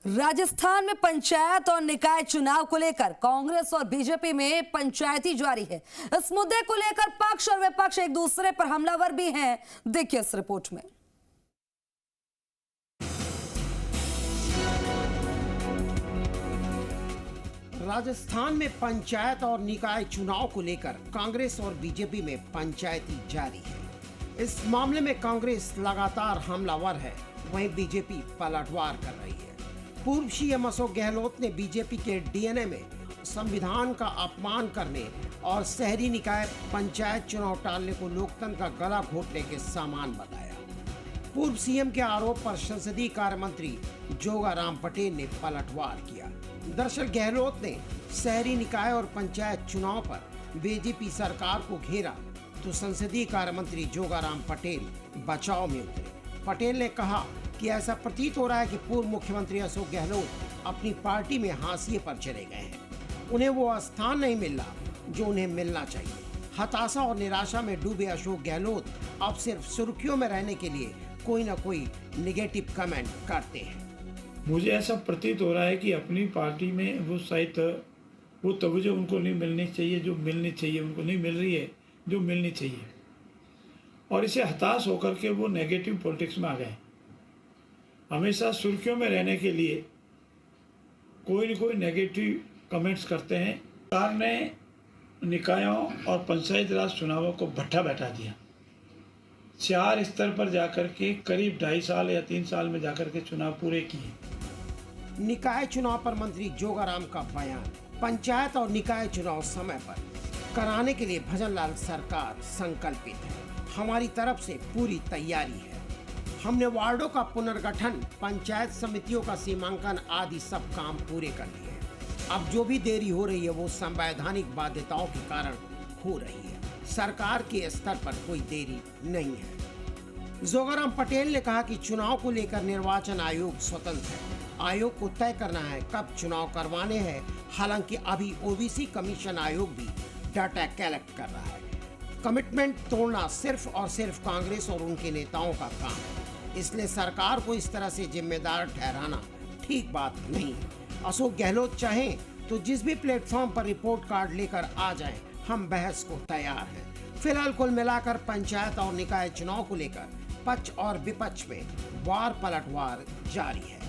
राजस्थान में पंचायत और निकाय चुनाव को लेकर कांग्रेस और बीजेपी में पंचायती जारी है। इस मुद्दे को लेकर पक्ष और विपक्ष एक दूसरे पर हमलावर भी हैं। देखिए इस रिपोर्ट में। राजस्थान में पंचायत और निकाय चुनाव को लेकर कांग्रेस और बीजेपी में पंचायती जारी है। इस मामले में कांग्रेस लगातार हमलावर है, वहीं बीजेपी पलटवार कर रही है। पूर्व सीएम अशोक गहलोत ने बीजेपी के डीएनए में संविधान का अपमान करने और शहरी निकाय पंचायत चुनाव टालने को लोकतंत्र का गला घोटने के समान बताया। पूर्व सीएम के आरोप पर संसदीय कार्य मंत्री जोगाराम पटेल ने पलटवार किया। दरअसल गहलोत ने शहरी निकाय और पंचायत चुनाव पर बीजेपी सरकार को घेरा तो संसदीय कार्य मंत्री जोगाराम पटेल बचाव में उतरे। पटेल ने कहा कि ऐसा प्रतीत हो रहा है कि पूर्व मुख्यमंत्री अशोक गहलोत अपनी पार्टी में हाशिए पर चले गए हैं। उन्हें वो स्थान नहीं मिल रहा जो उन्हें मिलना चाहिए। हताशा और निराशा में डूबे अशोक गहलोत अब सिर्फ सुर्खियों में रहने के लिए कोई न कोई निगेटिव कमेंट करते हैं। मुझे ऐसा प्रतीत हो रहा है कि अपनी पार्टी में वो शायद वो तवज्जो उनको नहीं मिलनी चाहिए जो मिलनी चाहिए, उनको नहीं मिल रही है जो मिलनी चाहिए, और इसे हताश होकर के वो नेगेटिव पॉलिटिक्स में आ गए। हमेशा सुर्खियों में रहने के लिए कोई न कोई नेगेटिव कमेंट्स करते हैं। सरकार ने निकायों और पंचायत राज चुनावों को भट्ठा बैठा दिया। 4 स्तर पर जाकर के करीब 2.5 साल या 3 साल में जाकर के चुनाव पूरे किए। निकाय चुनाव पर मंत्री जोगाराम का बयान। पंचायत और निकाय चुनाव समय पर कराने के लिए भजनलाल सरकार संकल्पित है। हमारी तरफ से पूरी तैयारी है। हमने वार्डों का पुनर्गठन, पंचायत समितियों का सीमांकन आदि सब काम पूरे कर लिए हैं। अब जो भी देरी हो रही है वो संवैधानिक बाध्यताओं के कारण हो रही है। सरकार के स्तर पर कोई देरी नहीं है। जोगाराम पटेल ने कहा कि चुनाव को लेकर निर्वाचन आयोग स्वतंत्र है। आयोग को तय करना है कब चुनाव करवाने हैं। हालांकि अभी ओबीसी कमीशन आयोग भी डाटा कलेक्ट कर रहा है। कमिटमेंट तोड़ना सिर्फ और सिर्फ कांग्रेस और उनके नेताओं का काम है, इसलिए सरकार को इस तरह से जिम्मेदार ठहराना ठीक बात नहीं है। अशोक गहलोत चाहें तो जिस भी प्लेटफॉर्म पर रिपोर्ट कार्ड लेकर आ जाएं, हम बहस को तैयार हैं। फिलहाल कुल मिलाकर पंचायत और निकाय चुनाव को लेकर पक्ष और विपक्ष में वार पलटवार जारी है।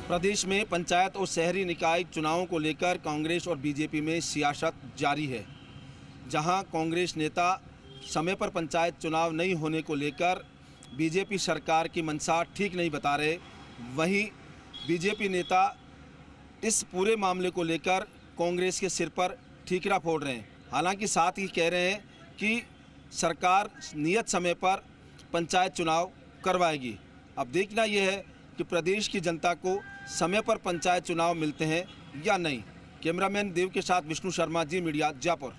प्रदेश में पंचायत और शहरी निकाय चुनावों को लेकर कांग्रेस और बीजेपी में सियासत जारी है। जहां कांग्रेस नेता समय पर पंचायत चुनाव नहीं होने को लेकर बीजेपी सरकार की मंशा ठीक नहीं बता रहे, वहीं बीजेपी नेता इस पूरे मामले को लेकर कांग्रेस के सिर पर ठीकरा फोड़ रहे हैं। हालांकि साथ ही कह रहे हैं कि सरकार नियत समय पर पंचायत चुनाव करवाएगी। अब देखना यह है कि प्रदेश की जनता को समय पर पंचायत चुनाव मिलते हैं या नहीं। कैमरामैन देव के साथ विष्णु शर्मा, जी मीडिया, जयपुर।